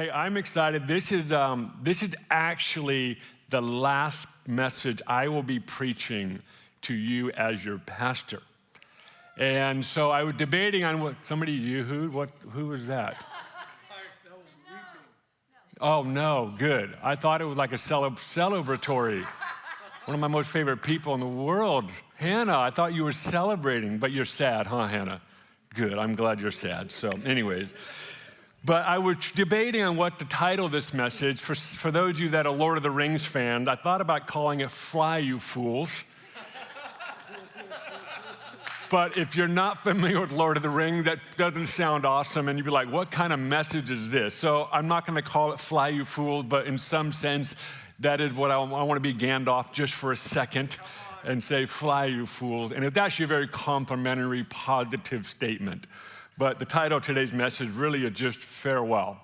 Hey, I'm excited. This is actually the last message I will be preaching to you as your pastor. And so I was debating on what somebody yoo-hooed. Who was that? That was weeping. Oh no, good. I thought it was like a celebratory. One of my most favorite people in the world, Hannah. I thought you were celebrating, but you're sad, huh, Hannah? Good. I'm glad you're sad. So, anyways. But I was debating on what to title this message. For those of you that are Lord of the Rings fans, I thought about calling it Fly, You Fools. But if you're not familiar with Lord of the Rings, that doesn't sound awesome, and you'd be like, what kind of message is this? So I'm not going to call it Fly, You Fools, but in some sense, that is what I want to be Gandalf just for a second and say, Fly, You Fools. And it's actually a very complimentary, positive statement. But the title of today's message really is just farewell.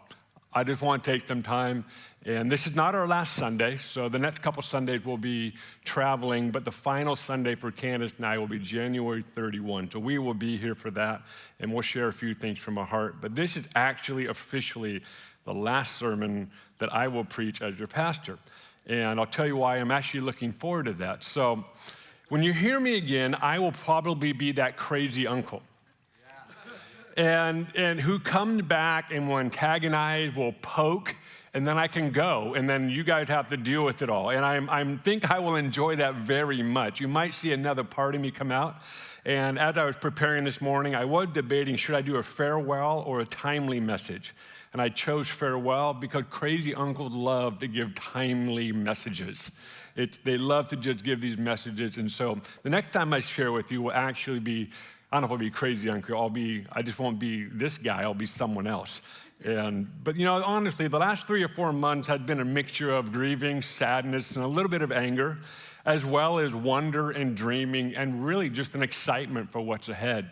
I just want to take some time, and this is not our last Sunday, so the next couple Sundays we'll be traveling, but the final Sunday for Candace and I will be January 31. So we will be here for that, and we'll share a few things from our heart. But this is actually officially the last sermon that I will preach as your pastor. And I'll tell you why I'm actually looking forward to that. So when you hear me again, I will probably be that crazy uncle. And who comes back and will antagonize, will poke, and then I can go, and then you guys have to deal with it all. And I think I will enjoy that very much. You might see another part of me come out. And as I was preparing this morning, I was debating, should I do a farewell or a timely message? And I chose farewell because crazy uncles love to give timely messages. They love to just give these messages. And so the next time I share with you will actually be, I don't know if I'll be crazy uncle. I just won't be this guy. I'll be someone else. But honestly, the last 3 or 4 months had been a mixture of grieving, sadness, and a little bit of anger, as well as wonder and dreaming, and really just an excitement for what's ahead.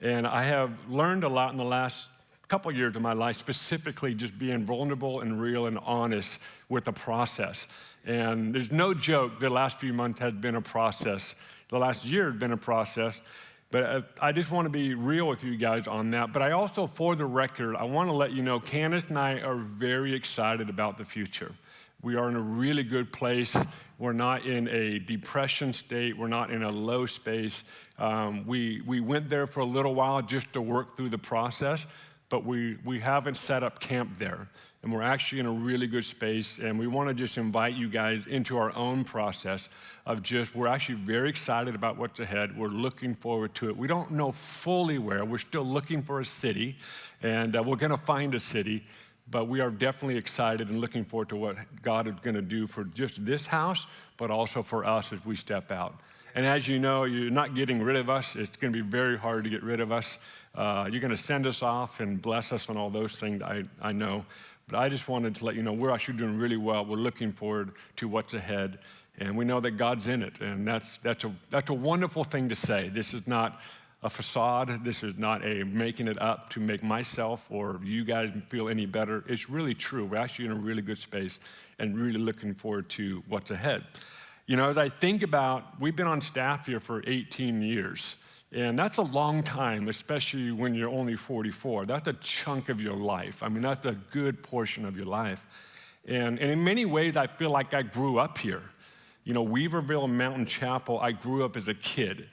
And I have learned a lot in the last couple of years of my life, specifically just being vulnerable and real and honest with the process. And there's no joke, the last few months has been a process. The last year has been a process. But I just want to be real with you guys on that. But I also, for the record, I want to let you know, Candace and I are very excited about the future. We are in a really good place. We're not in a depression state. We're not in a low space. We went there for a little while just to work through the process, but we haven't set up camp there. And we're actually in a really good space, and we want to just invite you guys into our own process of we're actually very excited about what's ahead. We're looking forward to it. We don't know fully where. We're still looking for a city, and we're going to find a city, but we are definitely excited and looking forward to what God is going to do for just this house, but also for us as we step out. And as you know, you're not getting rid of us. It's going to be very hard to get rid of us. You're going to send us off and bless us and all those things, I know. But I just wanted to let you know we're actually doing really well. We're looking forward to what's ahead, and we know that God's in it, and that's a wonderful thing to say. This is not a facade. This is not a making it up to make myself or you guys feel any better. It's really true. We're actually in a really good space and really looking forward to what's ahead. As I think about, we've been on staff here for 18 years. And that's a long time, especially when you're only 44. That's a chunk of your life. I mean, that's a good portion of your life. And in many ways, I feel like I grew up here. Weaverville and Mountain Chapel, I grew up as a kid.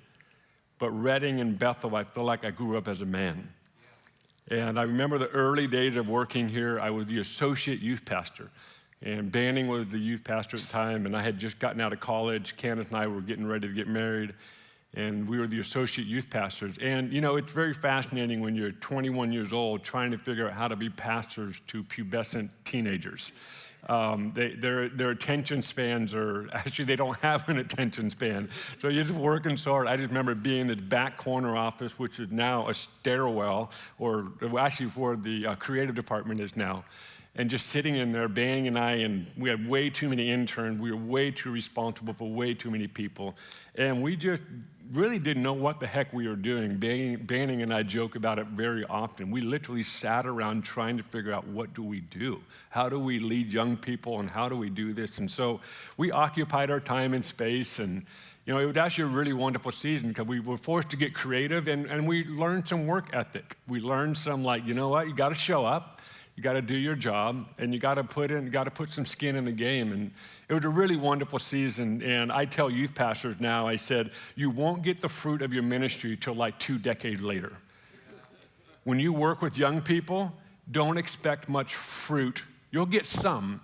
But Redding and Bethel, I feel like I grew up as a man. And I remember the early days of working here. I was the associate youth pastor. And Banning was the youth pastor at the time, and I had just gotten out of college. Candace and I were getting ready to get married. And we were the associate youth pastors. And, it's very fascinating when you're 21 years old trying to figure out how to be pastors to pubescent teenagers. Their attention spans they don't have an attention span. So you're just working so hard. I just remember being in the back corner office, which is now a stairwell, or actually where the creative department is now. And just sitting in there, Banning and I, and we had way too many interns. We were way too responsible for way too many people. And we just really didn't know what the heck we were doing. Banning and I joke about it very often. We literally sat around trying to figure out, what do we do? How do we lead young people, and how do we do this? And so we occupied our time and space, and it was actually a really wonderful season because we were forced to get creative, and we learned some work ethic. We learned some, you know what, you got to show up. You got to do your job, and you got to put some skin in the game. And it was a really wonderful season. And I tell youth pastors now, I said, you won't get the fruit of your ministry till like 2 decades later. When you work with young people, don't expect much fruit. You'll get some,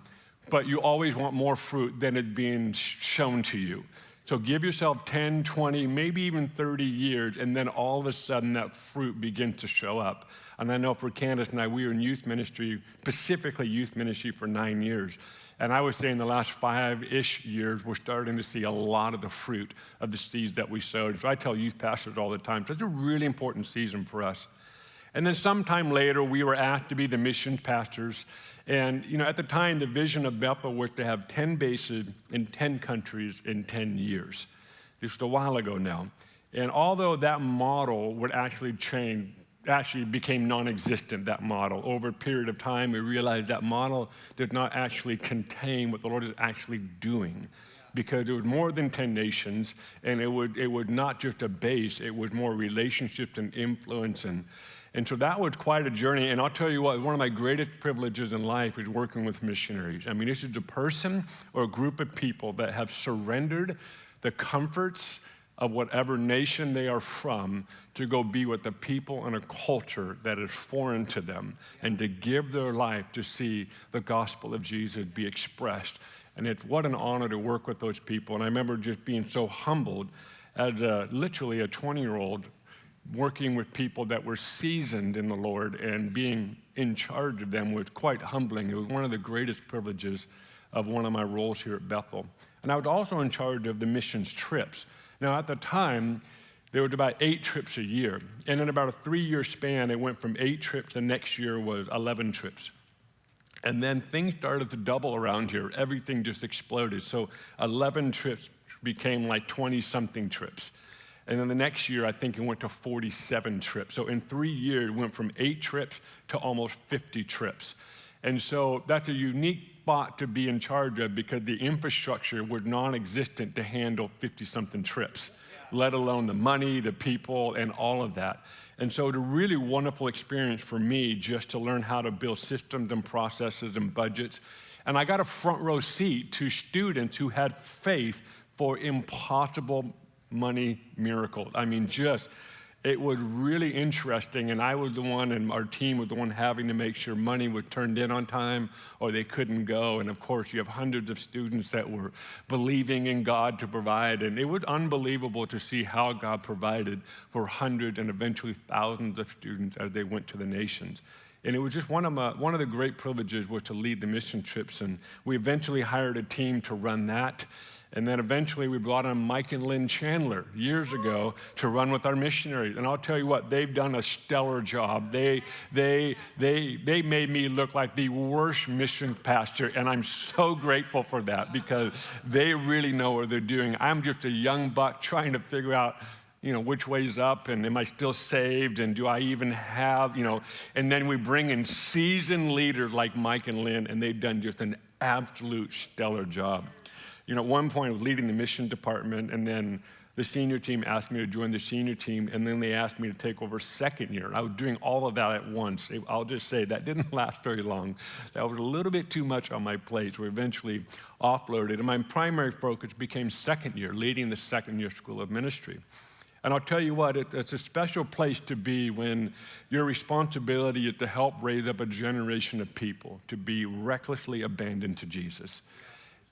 but you always want more fruit than it being shown to you. So give yourself 10, 20, maybe even 30 years, and then all of a sudden that fruit begins to show up. And I know for Candace and I, we were in youth ministry, specifically youth ministry for 9 years. And I would say in the last 5-ish years, we're starting to see a lot of the fruit of the seeds that we sowed. So I tell youth pastors all the time, so it's a really important season for us. And then sometime later, we were asked to be the mission pastors. And at the time, the vision of Bethel was to have 10 bases in 10 countries in 10 years. This was a while ago now. And although that model would actually became non-existent, that model. Over a period of time, we realized that model did not actually contain what the Lord is actually doing, because it was more than 10 nations, and it was not just a base, it was more relationships and influence. And so that was quite a journey. And I'll tell you what, one of my greatest privileges in life is working with missionaries. I mean, this is a person or a group of people that have surrendered the comforts of whatever nation they are from to go be with the people and a culture that is foreign to them, and to give their life to see the gospel of Jesus be expressed. And what an honor to work with those people. And I remember just being so humbled as literally a 20-year-old, working with people that were seasoned in the Lord, and being in charge of them was quite humbling. It was one of the greatest privileges of one of my roles here at Bethel. And I was also in charge of the missions trips. Now, at the time, there was about 8 trips a year. And in about a 3-year span, it went from 8 trips. The next year was 11 trips. And then things started to double around here. Everything just exploded. So 11 trips became like 20-something trips. And then the next year, I think it went to 47 trips. So in 3 years, it went from 8 trips to almost 50 trips. And so that's a unique spot to be in charge of, because the infrastructure was non-existent to handle 50-something trips, let alone the money, the people, and all of that. And so it's a really wonderful experience for me just to learn how to build systems and processes and budgets. And I got a front row seat to students who had faith for impossible money miracles. I mean, it was really interesting, and I was the one, and our team was the one having to make sure money was turned in on time or they couldn't go. And of course, you have hundreds of students that were believing in God to provide, and it was unbelievable to see how God provided for hundreds and eventually thousands of students as they went to the nations. And it was just one of the great privileges was to lead the mission trips, and we eventually hired a team to run that. And then eventually we brought on Mike and Lynn Chandler years ago to run with our missionaries. And I'll tell you what, they've done a stellar job. They made me look like the worst mission pastor, and I'm so grateful for that, because they really know what they're doing. I'm just a young buck trying to figure out, which way's up, and am I still saved, and do I even have, and then we bring in seasoned leaders like Mike and Lynn, and they've done just an absolute stellar job. At one point, I was leading the mission department, and then the senior team asked me to join the senior team, and then they asked me to take over second year. I was doing all of that at once. I'll just say that didn't last very long. That was a little bit too much on my plate, so we eventually offloaded. And my primary focus became second year, leading the second year school of ministry. And I'll tell you what, it's a special place to be when your responsibility is to help raise up a generation of people to be recklessly abandoned to Jesus.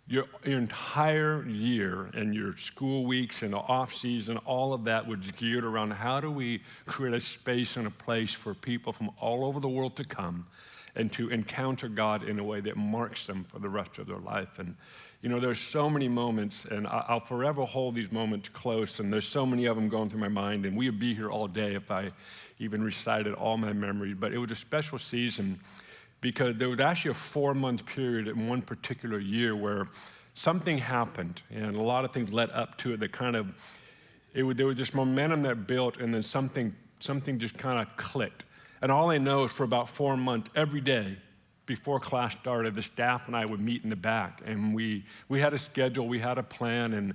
Your entire year and your school weeks and the off season, all of that was geared around how do we create a space and a place for people from all over the world to come and to encounter God in a way that marks them for the rest of their life. And there's so many moments, and I'll forever hold these moments close, and there's so many of them going through my mind, and we would be here all day if I even recited all my memories. But it was a special season, because there was actually a 4-month period in one particular year where something happened, and a lot of things led up to it that there was this momentum that built, and then something just kind of clicked. And all I know is for about 4 months, every day before class started, the staff and I would meet in the back, and we had a schedule, we had a plan,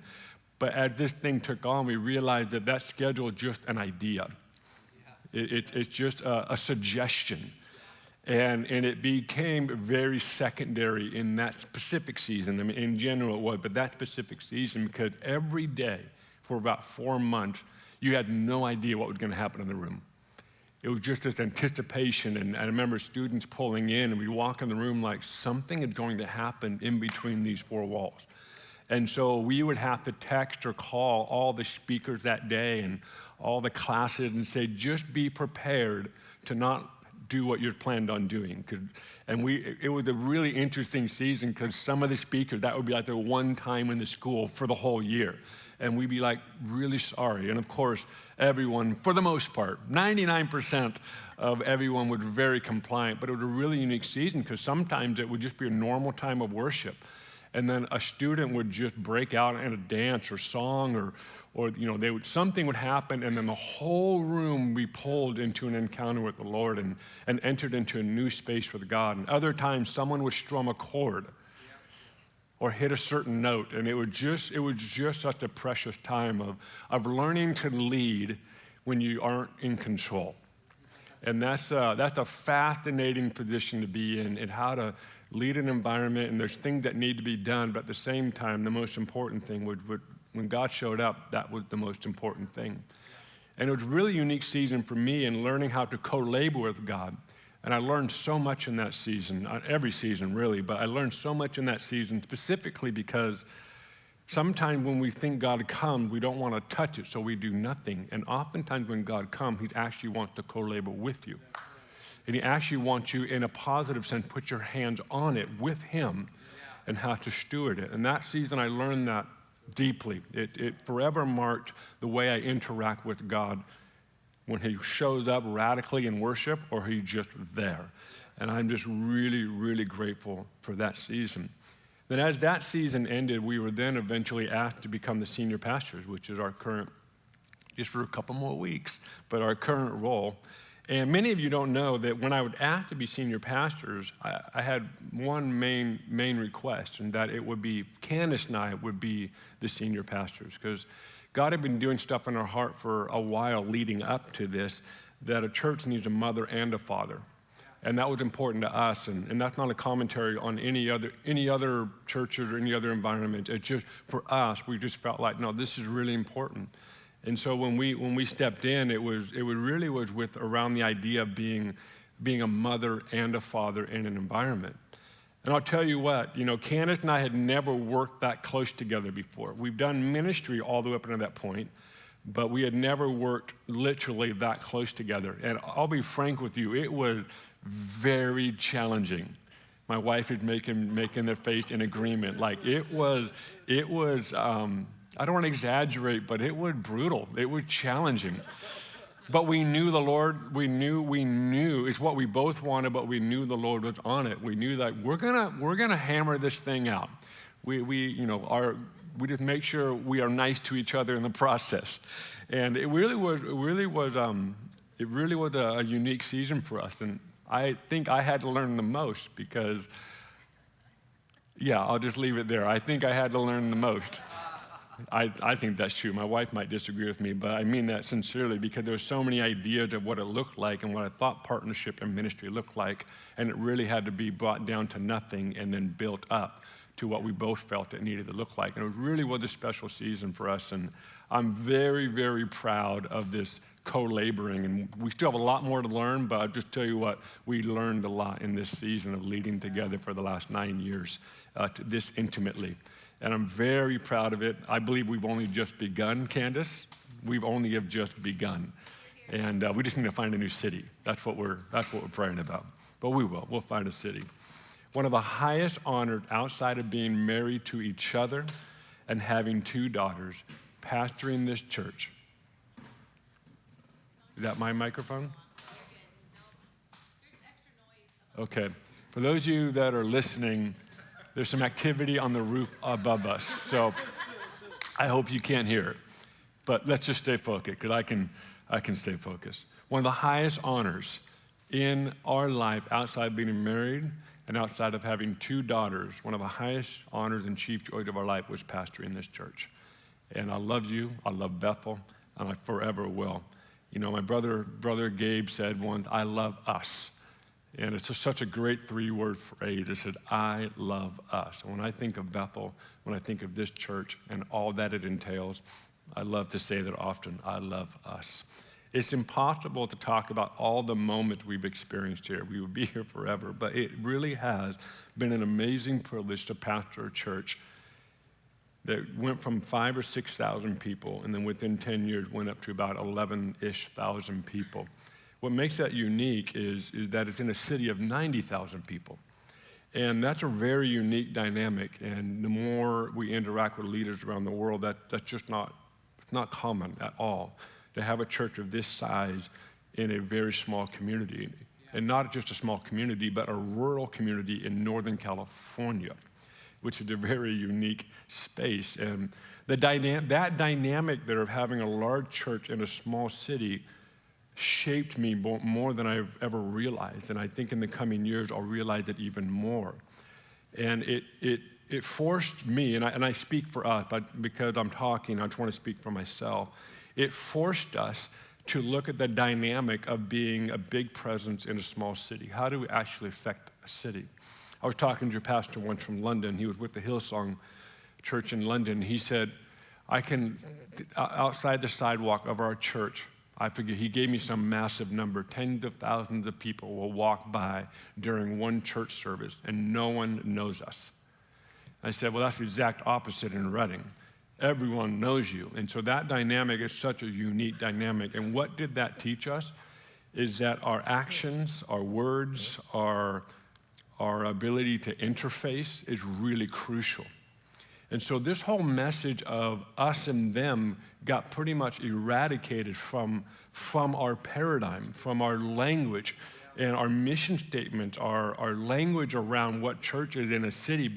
but as this thing took on, we realized that schedule is just an idea. It's just a suggestion. And it became very secondary in that specific season. I mean, in general it was, but that specific season, because every day for about 4 months, you had no idea what was going to happen in the room. It was just this anticipation, and I remember students pulling in, and we walk in the room like something is going to happen in between these four walls. And so we would have to text or call all the speakers that day and all the classes and say, just be prepared to not do what you're planned on doing. And it was a really interesting season because some of the speakers, that would be like their one time in the school for the whole year. And we'd be like, really sorry. And of course, everyone, for the most part, 99% of everyone was very compliant, but it was a really unique season because sometimes it would just be a normal time of worship. And then a student would just break out in a dance or song or something would happen, and then the whole room would be pulled into an encounter with the Lord and entered into a new space with God. And other times, someone would strum a chord or hit a certain note, and it was just such a precious time of learning to lead when you aren't in control. And that's a fascinating position to be in, and how to lead an environment, and there's things that need to be done, but at the same time, the most important thing would when God showed up, that was the most important thing. And it was a really unique season for me in learning how to co-labor with God. And I learned so much in that season, every season really, but I learned so much in that season specifically because sometimes when we think God comes, we don't want to touch it, so we do nothing. And oftentimes when God comes, he actually wants to co-labor with you. And he actually wants you, in a positive sense, put your hands on it with him and how to steward it. And that season, I learned that deeply. It forever marked the way I interact with God when he shows up radically in worship or he's just there. And I'm just really, really grateful for that season. Then as that season ended, we were then eventually asked to become the senior pastors, which is our current, just for a couple more weeks, but our current role. And many of you don't know that when I would ask to be senior pastors, I had one main request, and that it would be Candace and I would be the senior pastors, because God had been doing stuff in our heart for a while leading up to this, that a church needs a mother and a father. And that was important to us, and that's not a commentary on any other churches or any other environment. It's just, for us, we just felt like, no, this is really important. And so when we stepped in, it really was with around the idea of being a mother and a father in an environment. And I'll tell you what, Candace and I had never worked that close together before. We've done ministry all the way up until that point, but we had never worked literally that close together. And I'll be frank with you, it was very challenging. My wife is making their face in agreement. Like it was. I don't want to exaggerate, but it was brutal. It was challenging. But we knew the Lord. We knew it's what we both wanted, but we knew the Lord was on it. We knew that we're gonna hammer this thing out. We just make sure we are nice to each other in the process. And it really was a unique season for us. And I think I had to learn the most because, I'll just leave it there. I think I had to learn the most. I think that's true. My wife might disagree with me, but I mean that sincerely because there were so many ideas of what it looked like and what I thought partnership and ministry looked like, and it really had to be brought down to nothing and then built up to what we both felt it needed to look like. And it really was a special season for us, and I'm very, very proud of this co-laboring, and we still have a lot more to learn, but I'll just tell you what, we learned a lot in this season of leading together for the last 9 years this intimately. And I'm very proud of it. I believe we've only just begun, Candace. We've only have just begun. And we just need to find a new city. That's what we're praying about. But we will. We'll find a city. One of the highest honors outside of being married to each other and having 2 daughters, pastoring this church. Is that my microphone? Okay. For those of you that are listening, there's some activity on the roof above us, so I hope you can't hear it. But let's just stay focused, because I can stay focused. One of the highest honors in our life, outside of being married and outside of having 2 daughters, one of the highest honors and chief joys of our life was pastoring this church. And I love you, I love Bethel, and I forever will. My brother Gabe said once, I love us. And it's just such a great 3-word phrase. It said, I love us. And when I think of Bethel, when I think of this church and all that it entails, I love to say that often, I love us. It's impossible to talk about all the moments we've experienced here. We would be here forever, but it really has been an amazing privilege to pastor a church that went from 5,000 or 6,000 people, and then within 10 years went up to about 11-ish thousand people. What makes that unique is that it's in a city of 90,000 people. And that's a very unique dynamic, and the more we interact with leaders around the world, that's just not common at all, to have a church of this size in a very small community. And not just a small community, but a rural community in Northern California, which is a very unique space. And that dynamic there of having a large church in a small city shaped me more than I've ever realized. And I think in the coming years, I'll realize it even more. And it forced me, and I speak for us, but because I'm talking, I just want to speak for myself. It forced us to look at the dynamic of being a big presence in a small city. How do we actually affect a city? I was talking to a pastor once from London. He was with the Hillsong Church in London. He said, outside the sidewalk of our church, I forget, he gave me some massive number, tens of thousands of people will walk by during one church service, and no one knows us. I said, well, that's the exact opposite in Redding. Everyone knows you. And so that dynamic is such a unique dynamic. And what did that teach us is that our actions, our words, our ability to interface is really crucial. And so this whole message of us and them got pretty much eradicated from our paradigm, from our language. And our mission statements, our language around what churches in a city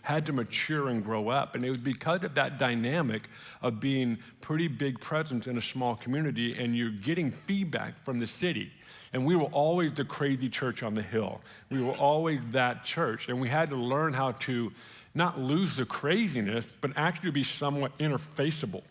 had to mature and grow up. And it was because of that dynamic of being pretty big presence in a small community, and you're getting feedback from the city. And we were always the crazy church on the hill. We were always that church. And we had to learn how to not lose the craziness, but actually be somewhat interfaceable.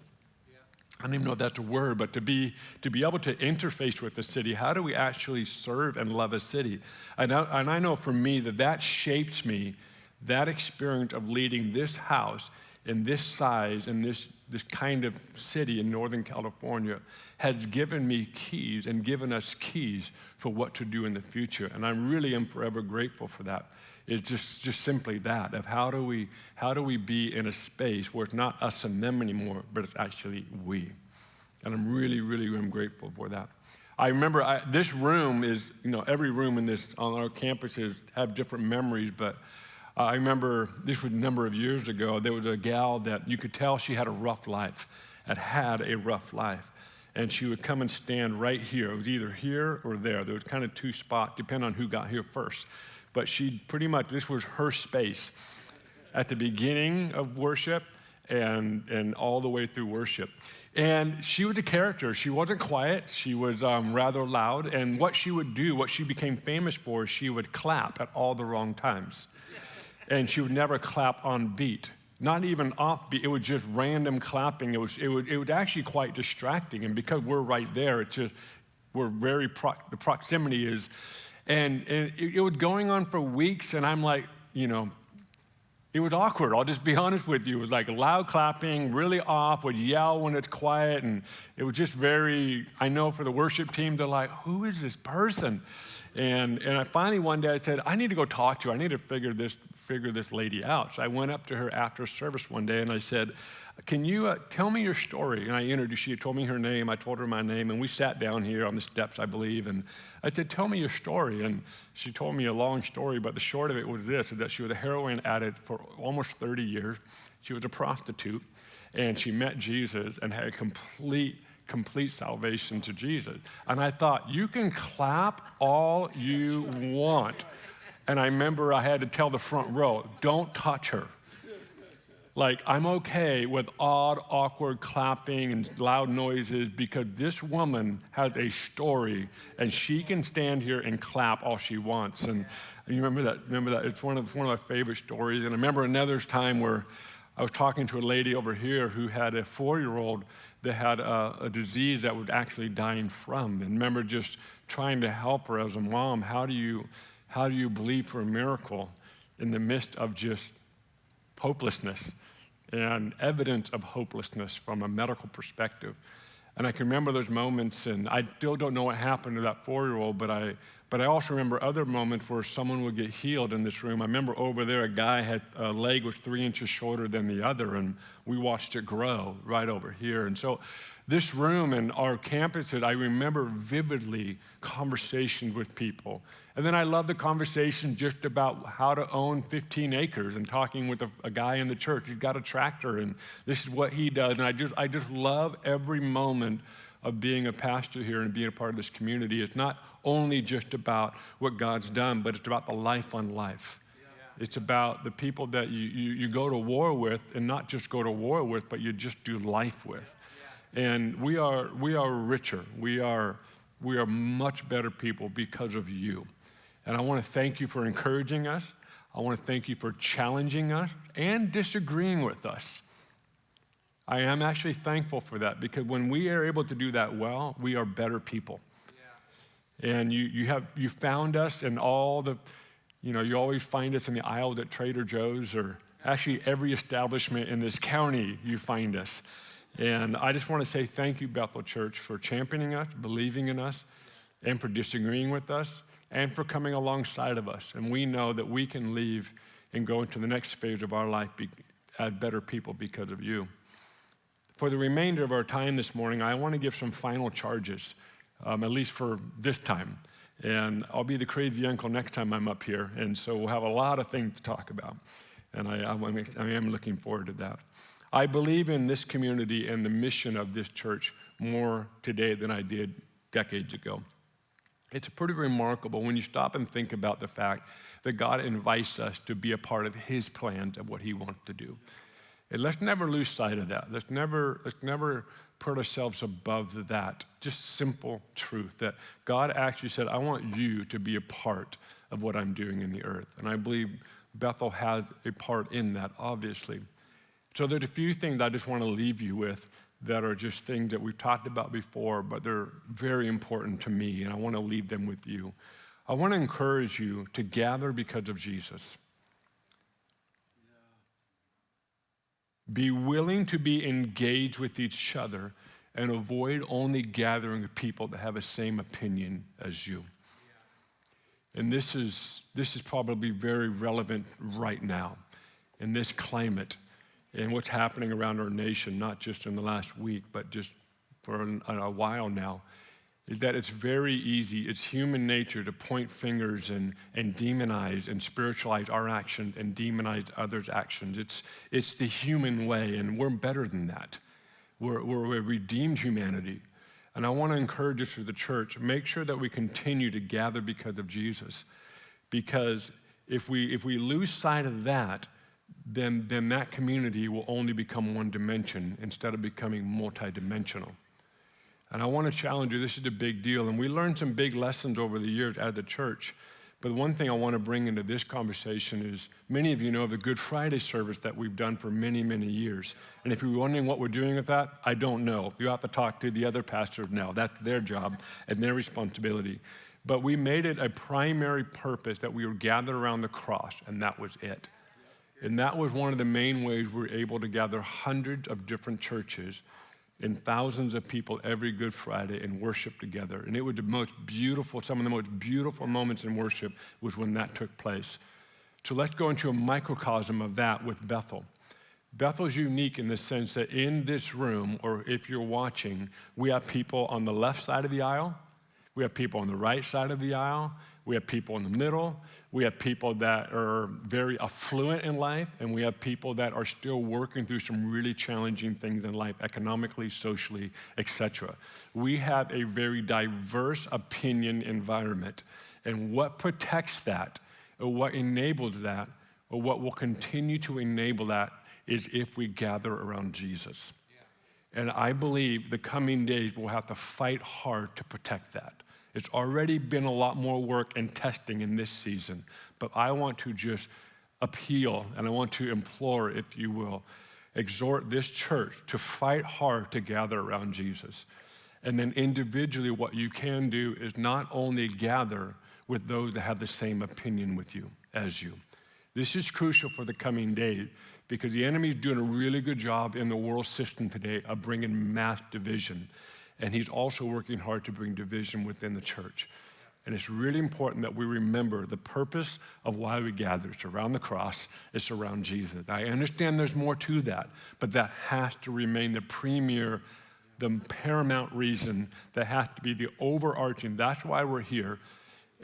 I don't even know if that's a word, but to be able to interface with the city. How do we actually serve and love a city? And I know for me that shaped me, that experience of leading this house in this size and this kind of city in Northern California has given me keys and given us keys for what to do in the future. And I really am forever grateful for that. It's just simply that, of how do we be in a space where it's not us and them anymore, but it's actually we. And I'm really, really am grateful for that. I remember this room is, every room on our campuses have different memories, but I remember this was a number of years ago, there was a gal that you could tell she had a rough life, and she would come and stand right here. It was either here or there. There was kind of two spots, depending on who got here first. But this was her space at the beginning of worship and all the way through worship. And she was a character. She wasn't quiet. She was rather loud. And what she would do, what she became famous for, she would clap at all the wrong times. And she would never clap on beat, not even off beat. It was just random clapping. It was actually quite distracting. And because we're right there, the proximity is. And it was going on for weeks, and I'm like, it was awkward. I'll just be honest with you. It was like loud clapping, really off, would yell when it's quiet, and it was just I know for the worship team, they're like, who is this person? And I finally one day I said, I need to go talk to her. I need to figure this lady out. So I went up to her after service one day, and I said, can you tell me your story? And I introduced, she had told me her name, I told her my name, and we sat down here on the steps, I believe, and I said, tell me your story. And she told me a long story, but the short of it was this, that she was a heroin addict for almost 30 years. She was a prostitute, and she met Jesus and had a complete salvation to Jesus. And I thought, you can clap all you want. And I remember I had to tell the front row, don't touch her. Like, I'm okay with odd, awkward clapping and loud noises because this woman has a story and she can stand here and clap all she wants. And you remember that? It's one of my favorite stories. And I remember another time where I was talking to a lady over here who had a 4-year-old that had a disease that was actually dying from. And remember just trying to help her as a mom. How do you believe for a miracle in the midst of just hopelessness and evidence of hopelessness from a medical perspective? And I can remember those moments, and I still don't know what happened to that 4-year-old, but I also remember other moments where someone would get healed in this room. I remember over there, a guy had a leg was 3 inches shorter than the other, and we watched it grow right over here. And so this room and our campuses, I remember vividly conversations with people. And then I love the conversation just about how to own 15 acres and talking with a guy in the church. He's got a tractor, and this is what he does. And I just love every moment of being a pastor here and being a part of this community. It's not only just about what God's done, but it's about the life on life. Yeah. It's about the people that you go to war with, and not just go to war with, but you just do life with. Yeah. And we are richer. We are much better people because of you. And I want to thank you for encouraging us. I want to thank you for challenging us and disagreeing with us. I am actually thankful for that, because when we are able to do that well, we are better people. Yeah. And you found us in all the, you always find us in the aisle at Trader Joe's, or actually every establishment in this county, you find us. And I just want to say thank you, Bethel Church, for championing us, believing in us, and for disagreeing with us, and for coming alongside of us. And we know that we can leave and go into the next phase of our life as better people because of you. For the remainder of our time this morning, I want to give some final charges, at least for this time. And I'll be the crazy uncle next time I'm up here, and so we'll have a lot of things to talk about. And I am looking forward to that. I believe in this community and the mission of this church more today than I did decades ago. It's pretty remarkable when you stop and think about the fact that God invites us to be a part of his plans of what he wants to do. And let's never lose sight of that. Let's never put ourselves above that. Just simple truth that God actually said, I want you to be a part of what I'm doing in the earth. And I believe Bethel has a part in that, obviously. So there's a few things I just want to leave you with that are just things that we've talked about before, but they're very important to me, and I want to leave them with you. I want to encourage you to gather because of Jesus. Be willing to be engaged with each other and avoid only gathering with people that have the same opinion as you. And this is probably very relevant right now in this climate and what's happening around our nation, not just in the last week, but just for a while now, is that it's very easy, it's human nature to point fingers and demonize and spiritualize our actions and demonize others' actions. It's the human way, and we're better than that. We're a redeemed humanity. And I want to encourage us as the church, make sure that we continue to gather because of Jesus. Because if we lose sight of that, then that community will only become one dimension instead of becoming multidimensional. And I want to challenge you, this is a big deal, and we learned some big lessons over the years at the church. But one thing I want to bring into this conversation is, many of you know of the Good Friday service that we've done for many, many years. And if you're wondering what we're doing with that, I don't know. You have to talk to the other pastors now. That's their job and their responsibility. But we made it a primary purpose that we would gather around the cross, and that was it. And that was one of the main ways we were able to gather hundreds of different churches and thousands of people every Good Friday and worship together. And it was some of the most beautiful moments in worship was when that took place. So let's go into a microcosm of that with Bethel. Bethel's unique in the sense that in this room, or if you're watching, we have people on the left side of the aisle, we have people on the right side of the aisle, we have people in the middle, we have people that are very affluent in life, and we have people that are still working through some really challenging things in life, economically, socially, etc. We have a very diverse opinion environment, and what protects that, or what enables that, or what will continue to enable that is if we gather around Jesus. Yeah. And I believe the coming days we'll have to fight hard to protect that. It's already been a lot more work and testing in this season, but I want to just appeal, and I want to implore, if you will, exhort this church to fight hard to gather around Jesus. And then individually, what you can do is not only gather with those that have the same opinion with you as you. This is crucial for the coming days because the enemy is doing a really good job in the world system today of bringing mass division. And he's also working hard to bring division within the church. And it's really important that we remember the purpose of why we gather. It's around the cross. It's around Jesus. I understand there's more to that, but that has to remain the premier, the paramount reason. That has to be the overarching. That's why we're here,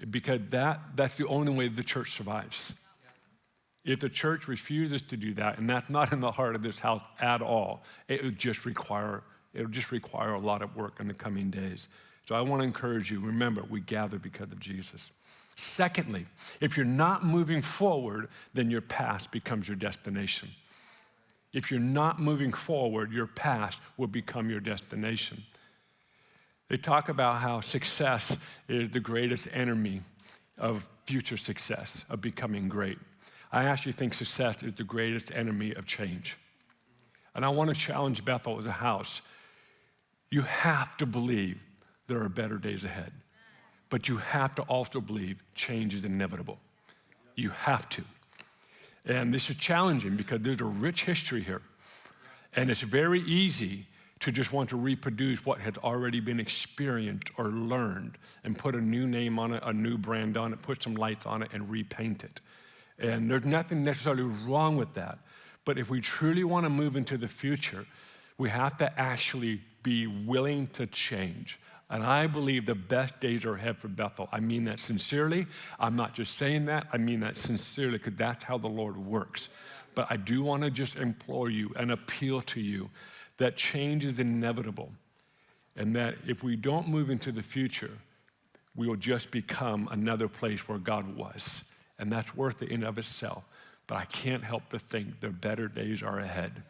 because that's the only way the church survives. If the church refuses to do that, and that's not in the heart of this house at all, it'll just require a lot of work in the coming days. So I want to encourage you, remember, we gather because of Jesus. Secondly, if you're not moving forward, then your past becomes your destination. If you're not moving forward, your past will become your destination. They talk about how success is the greatest enemy of future success, of becoming great. I actually think success is the greatest enemy of change. And I want to challenge Bethel as a house. You have to believe there are better days ahead. But you have to also believe change is inevitable. You have to. And this is challenging because there's a rich history here. And it's very easy to just want to reproduce what had already been experienced or learned and put a new name on it, a new brand on it, put some lights on it, and repaint it. And there's nothing necessarily wrong with that. But if we truly want to move into the future, we have to actually be willing to change. And I believe the best days are ahead for Bethel. I mean that sincerely. I'm not just saying that. I mean that sincerely because that's how the Lord works. But I do want to just implore you and appeal to you that change is inevitable. And that if we don't move into the future, we will just become another place where God was. And that's worth it in of itself. But I can't help but think the better days are ahead.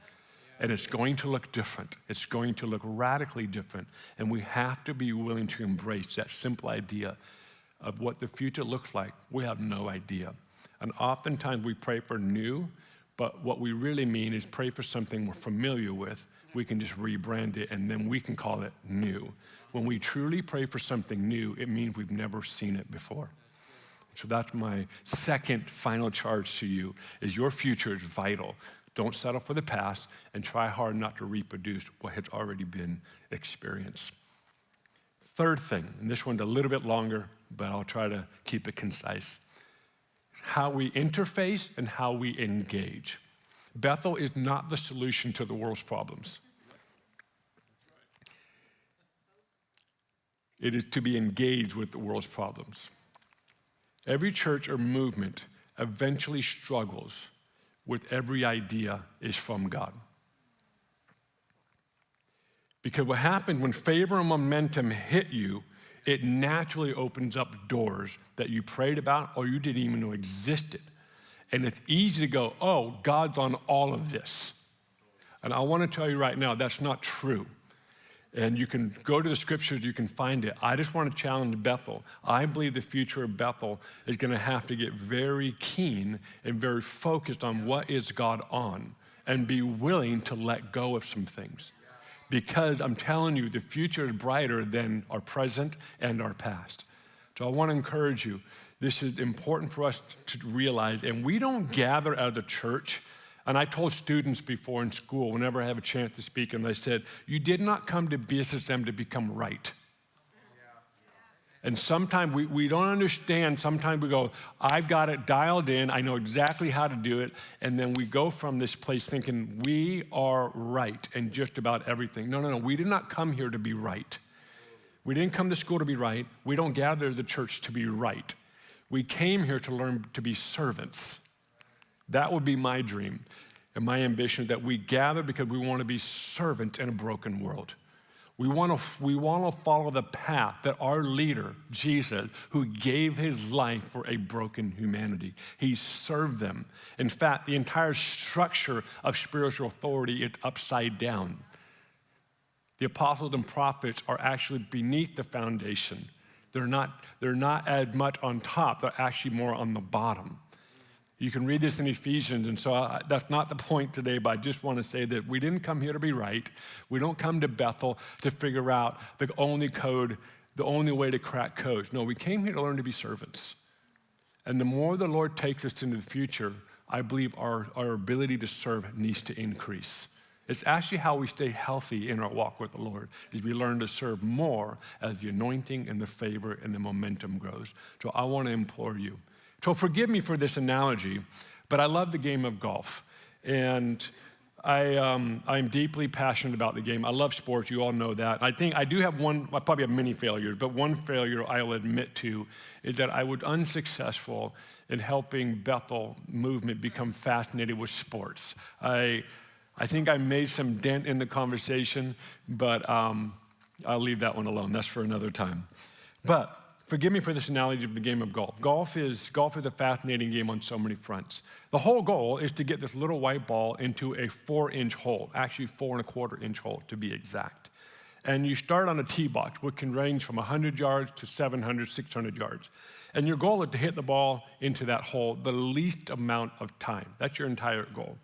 And it's going to look different. It's going to look radically different. And we have to be willing to embrace that simple idea of what the future looks like. We have no idea. And oftentimes we pray for new, but what we really mean is pray for something we're familiar with. We can just rebrand it and then we can call it new. When we truly pray for something new, it means we've never seen it before. So that's my second final charge to you, is your future is vital. Don't settle for the past and try hard not to reproduce what has already been experienced. Third thing, and this one's a little bit longer, but I'll try to keep it concise. How we interface and how we engage. Bethel is not the solution to the world's problems. It is to be engaged with the world's problems. Every church or movement eventually struggles with every idea is from God. Because what happens when favor and momentum hit you, it naturally opens up doors that you prayed about or you didn't even know existed. And it's easy to go, oh, God's on all of this. And I want to tell you right now, that's not true. And you can go to the scriptures, you can find it. I just want to challenge Bethel. I believe the future of Bethel is going to have to get very keen and very focused on what is God on and be willing to let go of some things. Because I'm telling you, the future is brighter than our present and our past. So I want to encourage you. This is important for us to realize. And we don't gather at the church. And I told students before in school, whenever I have a chance to speak, and I said, you did not come to BSSM to become right. And sometimes we don't understand. Sometimes we go, I've got it dialed in. I know exactly how to do it. And then we go from this place thinking we are right in just about everything. No. We did not come here to be right. We didn't come to school to be right. We don't gather the church to be right. We came here to learn to be servants. That would be my dream and my ambition, that we gather because we want to be servants in a broken world. We want to follow the path that our leader, Jesus, who gave his life for a broken humanity. He served them. In fact, the entire structure of spiritual authority is upside down. The apostles and prophets are actually beneath the foundation. They're not as much on top. They're actually more on the bottom. You can read this in Ephesians, and so that's not the point today, but I just want to say that we didn't come here to be right. We don't come to Bethel to figure out the only way to crack codes. No, we came here to learn to be servants. And the more the Lord takes us into the future, I believe our ability to serve needs to increase. It's actually how we stay healthy in our walk with the Lord, is we learn to serve more as the anointing and the favor and the momentum grows. So I want to implore you. So forgive me for this analogy, but I love the game of golf. And I'm deeply passionate about the game. I love sports, you all know that. I think I do have I probably have many failures, but one failure I will admit to is that I was unsuccessful in helping Bethel movement become fascinated with sports. I think I made some dent in the conversation, but I'll leave that one alone. That's for another time. But forgive me for this analogy of the game of golf. Golf is a fascinating game on so many fronts. The whole goal is to get this little white ball into a 4-inch hole, actually 4.25-inch hole to be exact. And you start on a tee box, which can range from 100 yards to 700, 600 yards. And your goal is to hit the ball into that hole the least amount of time. That's your entire goal.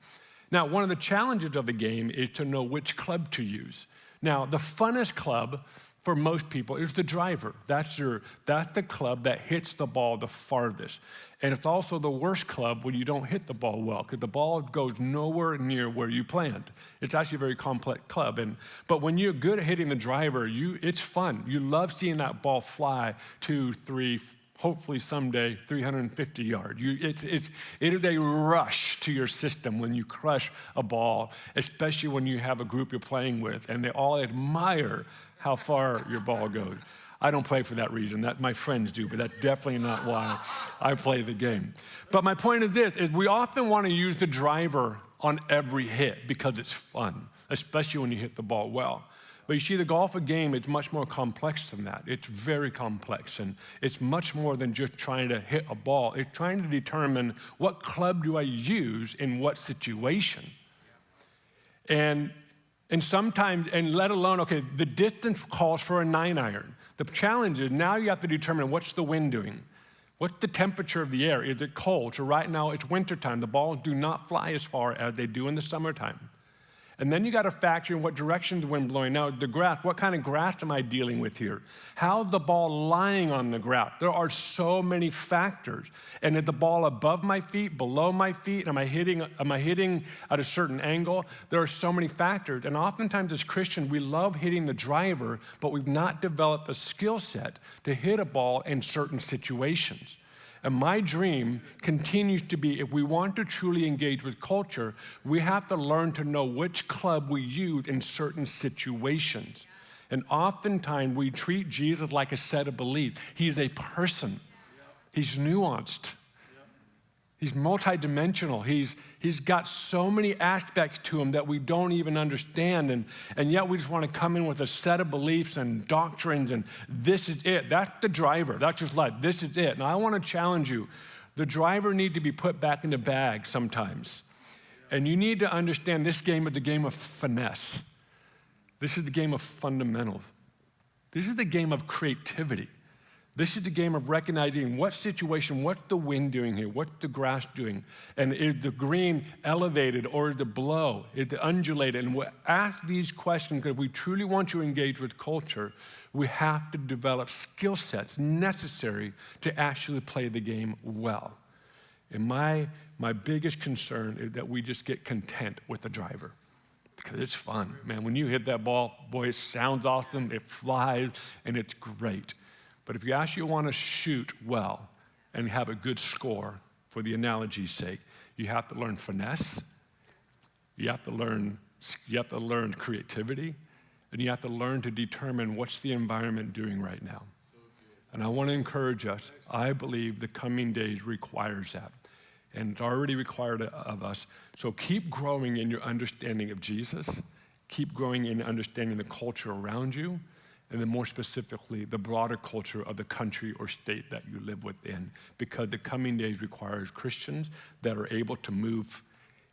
Now, one of the challenges of the game is to know which club to use. Now, the funnest club for most people is the driver. That's the club that hits the ball the farthest. And it's also the worst club when you don't hit the ball well, because the ball goes nowhere near where you planned. It's actually a very complex club. But when you're good at hitting the driver, it's fun. You love seeing that ball fly 2, 3, hopefully someday 350 yards. It is a rush to your system when you crush a ball, especially when you have a group you're playing with, and they all admire how far your ball goes. I don't play for that reason. That my friends do, but that's definitely not why I play the game. But my point of this is we often want to use the driver on every hit because it's fun, especially when you hit the ball well. But you see, the golf game is much more complex than that. It's very complex, and it's much more than just trying to hit a ball. It's trying to determine what club do I use in what situation. And sometimes, and let alone, okay, the distance calls for a 9-iron. The challenge is now you have to determine what's the wind doing. What's the temperature of the air? Is it cold? So right now it's wintertime. The balls do not fly as far as they do in the summertime. And then you got to factor in what direction the wind blowing. Now, the grass, what kind of grass am I dealing with here? How's the ball lying on the grass? There are so many factors. And is the ball above my feet, below my feet? Am I hitting at a certain angle? There are so many factors. And oftentimes as Christians, we love hitting the driver, but we've not developed a skill set to hit a ball in certain situations. And my dream continues to be, if we want to truly engage with culture, we have to learn to know which club we use in certain situations. And oftentimes we treat Jesus like a set of beliefs. He's a person. He's nuanced. He's multidimensional. He's got so many aspects to him that we don't even understand. And yet we just want to come in with a set of beliefs and doctrines, and this is it. That's the driver. That's just life. This is it. And I want to challenge you. The driver needs to be put back in the bag sometimes. And you need to understand this game is the game of finesse. This is the game of fundamentals. This is the game of creativity. This is the game of recognizing what situation, what's the wind doing here, what's the grass doing, and is the green elevated or is it below, is it undulated? And we ask these questions because if we truly want to engage with culture, we have to develop skill sets necessary to actually play the game well. And my biggest concern is that we just get content with the driver because it's fun. Man, when you hit that ball, boy, it sounds awesome, it flies, and it's great. But if you actually want to shoot well and have a good score, for the analogy's sake, you have to learn finesse, you have to learn creativity, and you have to learn to determine what's the environment doing right now. And I want to encourage us. I believe the coming days requires that. And it's already required of us. So keep growing in your understanding of Jesus. Keep growing in understanding the culture around you. And then more specifically, the broader culture of the country or state that you live within. Because the coming days requires Christians that are able to move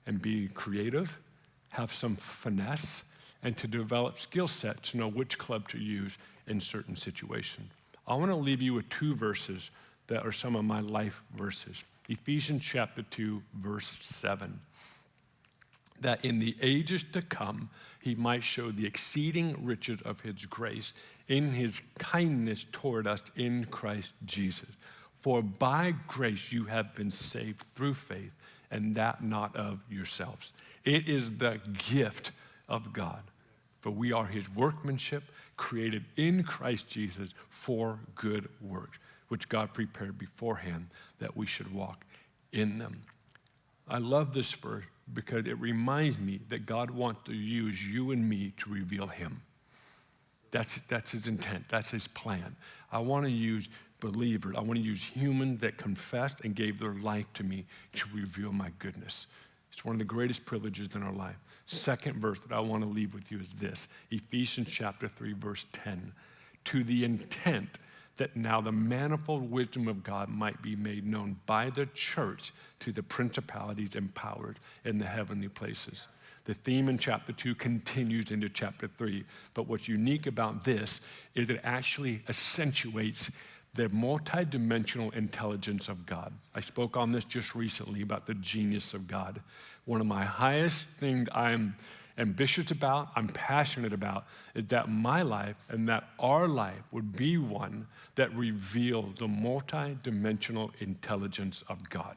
and be creative, have some finesse, and to develop skill sets to know which club to use in certain situations. I want to leave you with 2 verses that are some of my life verses. Ephesians chapter 2, verse 7. That in the ages to come, he might show the exceeding riches of his grace in his kindness toward us in Christ Jesus. For by grace you have been saved through faith, and that not of yourselves. It is the gift of God. For we are his workmanship, created in Christ Jesus for good works, which God prepared beforehand that we should walk in them. I love this verse because it reminds me that God wants to use you and me to reveal him. That's his intent. That's his plan. I want to use believers. I want to use humans that confessed and gave their life to me to reveal my goodness. It's one of the greatest privileges in our life. Second verse that I want to leave with you is this, Ephesians chapter 3, verse 10. To the intent that now the manifold wisdom of God might be made known by the church to the principalities and powers in the heavenly places. The theme in chapter 2 continues into chapter 3, but what's unique about this is it actually accentuates the multidimensional intelligence of God. I spoke on this just recently about the genius of God. One of my highest things I'm ambitious about, I'm passionate about, is that my life and that our life would be one that reveals the multidimensional intelligence of God.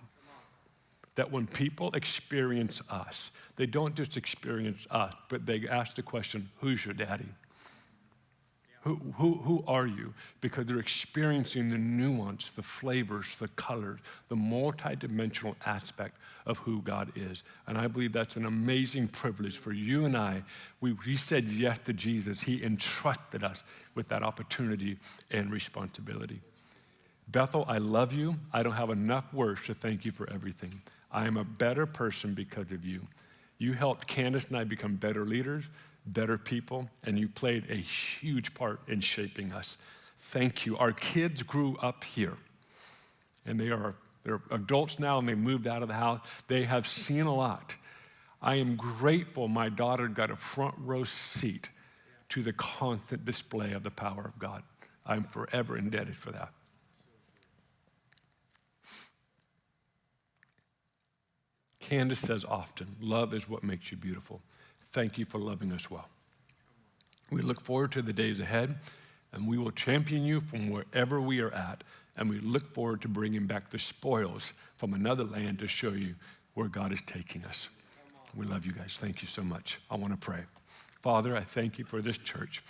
That when people experience us, they don't just experience us, but they ask the question, who's your daddy? Who are you? Because they're experiencing the nuance, the flavors, the colors, the multidimensional aspect of who God is. And I believe that's an amazing privilege for you and I. We said yes to Jesus. He entrusted us with that opportunity and responsibility. Bethel, I love you. I don't have enough words to thank you for everything. I am a better person because of you. You helped Candace and I become better leaders, better people, and you played a huge part in shaping us. Thank you. Our kids grew up here, and they're adults now, and they moved out of the house. They have seen a lot. I am grateful my daughter got a front row seat to the constant display of the power of God. I'm forever indebted for that. Candace says often, love is what makes you beautiful. Thank you for loving us well. We look forward to the days ahead, and we will champion you from wherever we are at, and we look forward to bringing back the spoils from another land to show you where God is taking us. We love you guys. Thank you so much. I want to pray. Father, I thank you for this church.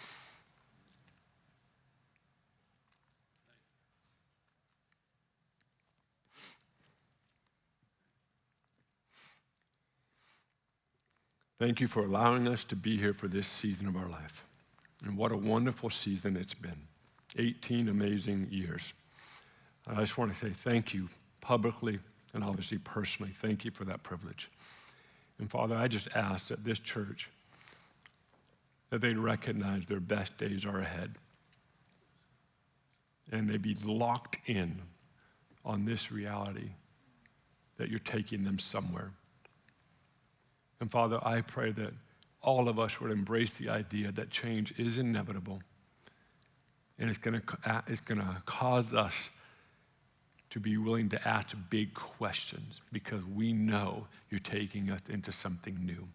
Thank you for allowing us to be here for this season of our life. And what a wonderful season it's been. 18 amazing years. I just want to say thank you publicly and obviously personally. Thank you for that privilege. And Father, I just ask that this church, that they'd recognize their best days are ahead. And they be locked in on this reality that you're taking them somewhere. And Father, I pray that all of us would embrace the idea that change is inevitable, and it's going to cause us to be willing to ask big questions because we know you're taking us into something new.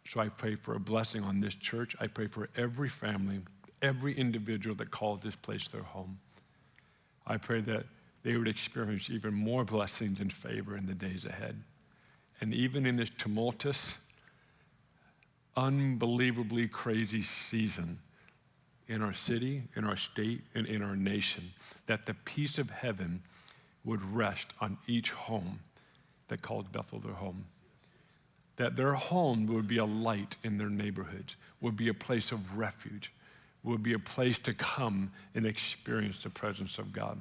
So I pray for a blessing on this church. I pray for every family, every individual that calls this place their home. I pray that they would experience even more blessings and favor in the days ahead. And even in this tumultuous, unbelievably crazy season in our city, in our state, and in our nation, that the peace of heaven would rest on each home that calls Bethel their home. That their home would be a light in their neighborhoods, would be a place of refuge, would be a place to come and experience the presence of God.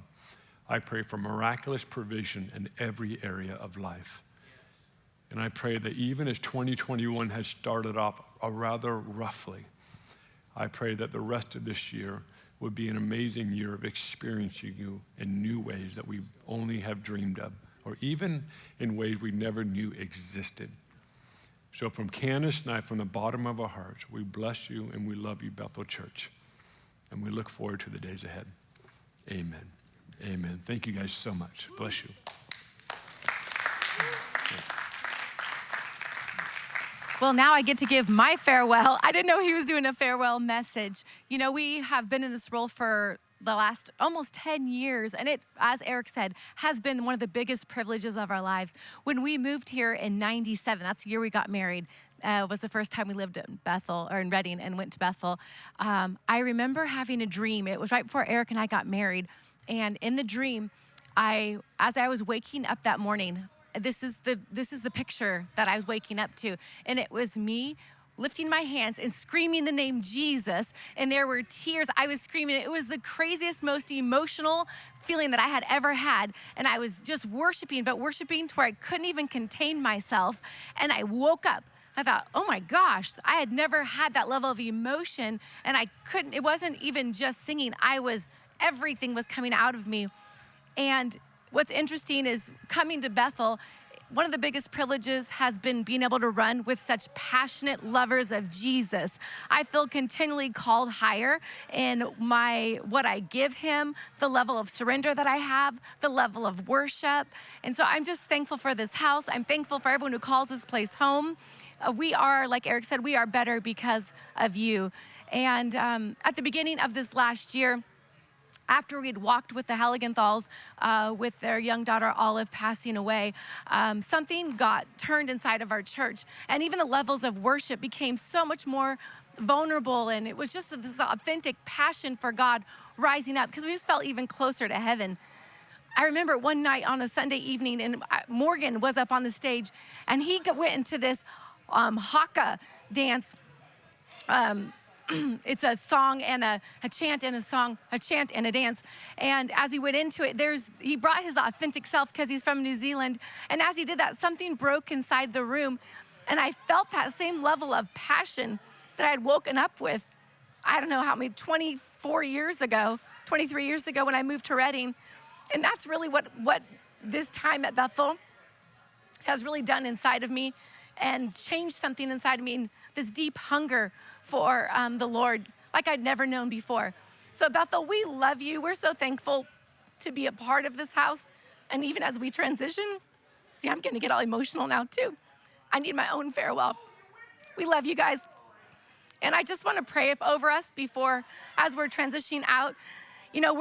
I pray for miraculous provision in every area of life. And I pray that even as 2021 has started off rather roughly, I pray that the rest of this year would be an amazing year of experiencing you in new ways that we only have dreamed of, or even in ways we never knew existed. So from Candace and I, from the bottom of our hearts, we bless you and we love you, Bethel Church. And we look forward to the days ahead. Amen. Amen. Thank you guys so much. Bless you. Well, now I get to give my farewell. I didn't know he was doing a farewell message. You know, we have been in this role for the last almost 10 years, and it, as Eric said, has been one of the biggest privileges of our lives. When we moved here in 97, that's the year we got married, was the first time we lived in Bethel, or in Redding, and went to Bethel. I remember having a dream. It was right before Eric and I got married, and in the dream, as I was waking up that morning, this is the picture that I was waking up to, and it was me lifting my hands and screaming the name Jesus, and there were tears. I was screaming. It was the craziest, most emotional feeling that I had ever had, and I was just worshiping, but worshiping to where I couldn't even contain myself, and I woke up. I thought, oh my gosh, I had never had that level of emotion, and it wasn't even just singing. Everything was coming out of me. And what's interesting is coming to Bethel, one of the biggest privileges has been being able to run with such passionate lovers of Jesus. I feel continually called higher in what I give him, the level of surrender that I have, the level of worship. And so I'm just thankful for this house. I'm thankful for everyone who calls this place home. We are, like Eric said, we are better because of you. And at the beginning of this last year, after we'd walked with the Halliganthals, with their young daughter Olive passing away, something got turned inside of our church. And even the levels of worship became so much more vulnerable. And it was just this authentic passion for God rising up, because we just felt even closer to heaven. I remember one night on a Sunday evening, and Morgan was up on the stage, and he went into this haka dance. It's a song and a chant and a chant and a dance. And as he went into it, he brought his authentic self because he's from New Zealand. And as he did that, something broke inside the room. And I felt that same level of passion that I had woken up with, I don't know how many, 23 years ago when I moved to Redding. And that's really what this time at Bethel has really done inside of me, and changed something inside of me, and this deep hunger for the Lord like I'd never known before. So Bethel, we love you. We're so thankful to be a part of this house. And even as we transition, see, I'm gonna get all emotional now too. I need my own farewell. We love you guys. And I just wanna pray over us as we're transitioning out. You know, we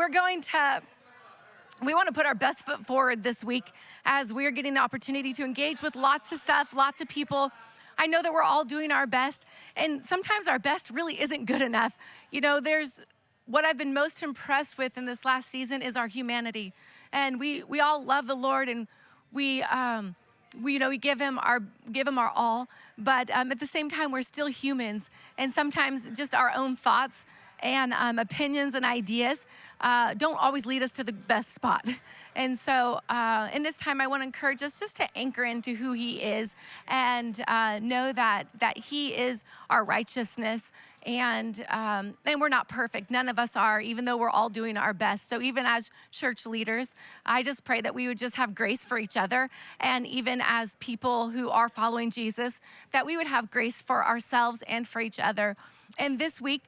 want to put our best foot forward this week as we're getting the opportunity to engage with lots of stuff, lots of people. I know that we're all doing our best, and sometimes our best really isn't good enough. You know, what I've been most impressed with in this last season is our humanity. And we all love the Lord, and we give him our all, but at the same time, we're still humans. And sometimes just our own thoughts and opinions and ideas don't always lead us to the best spot. And so in this time, I want to encourage us just to anchor into who he is, and know that he is our righteousness. And we're not perfect. None of us are, even though we're all doing our best. So even as church leaders, I just pray that we would just have grace for each other. And even as people who are following Jesus, that we would have grace for ourselves and for each other. And this week,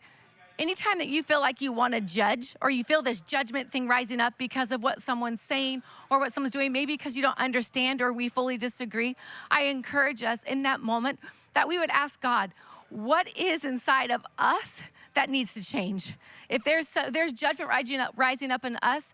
anytime that you feel like you want to judge, or you feel this judgment thing rising up because of what someone's saying or what someone's doing, maybe because you don't understand or we fully disagree, I encourage us in that moment that we would ask God, what is inside of us that needs to change? If there's judgment rising up in us,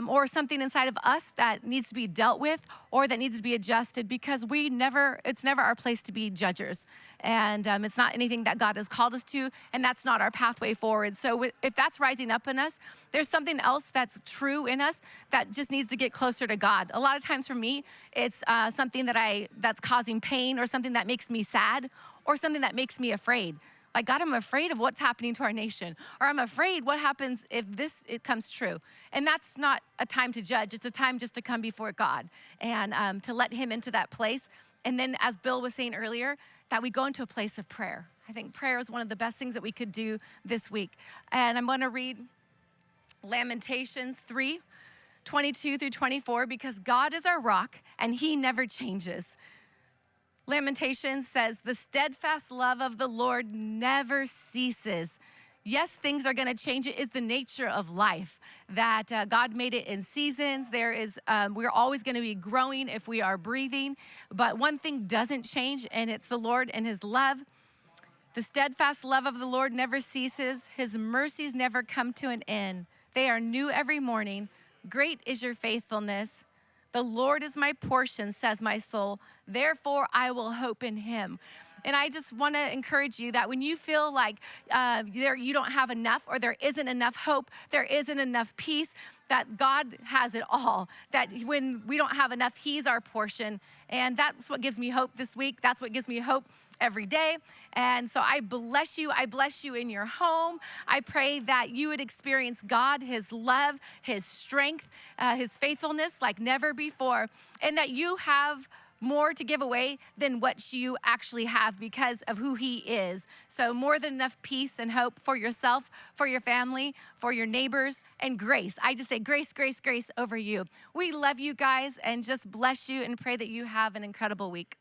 or something inside of us that needs to be dealt with or that needs to be adjusted, because it's never our place to be judgers. And it's not anything that God has called us to, and that's not our pathway forward. So if that's rising up in us, there's something else that's true in us that just needs to get closer to God. A lot of times for me, it's something that's causing pain, or something that makes me sad, or something that makes me afraid. Like, God, I'm afraid of what's happening to our nation, or I'm afraid what happens if it comes true. And that's not a time to judge. It's a time just to come before God and to let him into that place. And then, as Bill was saying earlier, that we go into a place of prayer. I think prayer is one of the best things that we could do this week. And I'm gonna read Lamentations 3:22-24, because God is our rock and he never changes. Lamentations says, the steadfast love of the Lord never ceases. Yes, things are going to change. It is the nature of life that God made it in seasons. We're always going to be growing if we are breathing. But one thing doesn't change, and it's the Lord and his love. The steadfast love of the Lord never ceases. His mercies never come to an end. They are new every morning. Great is your faithfulness. The Lord is my portion, says my soul. Therefore, I will hope in him. And I just want to encourage you that when you feel like you don't have enough, or there isn't enough hope, there isn't enough peace, that God has it all. That when we don't have enough, he's our portion. And that's what gives me hope this week. That's what gives me hope every day. And so I bless you. I bless you in your home. I pray that you would experience God, his love, his strength, his faithfulness like never before, and that you have more to give away than what you actually have because of who he is. So more than enough peace and hope for yourself, for your family, for your neighbors, and grace. I just say grace, grace, grace over you. We love you guys and just bless you and pray that you have an incredible week.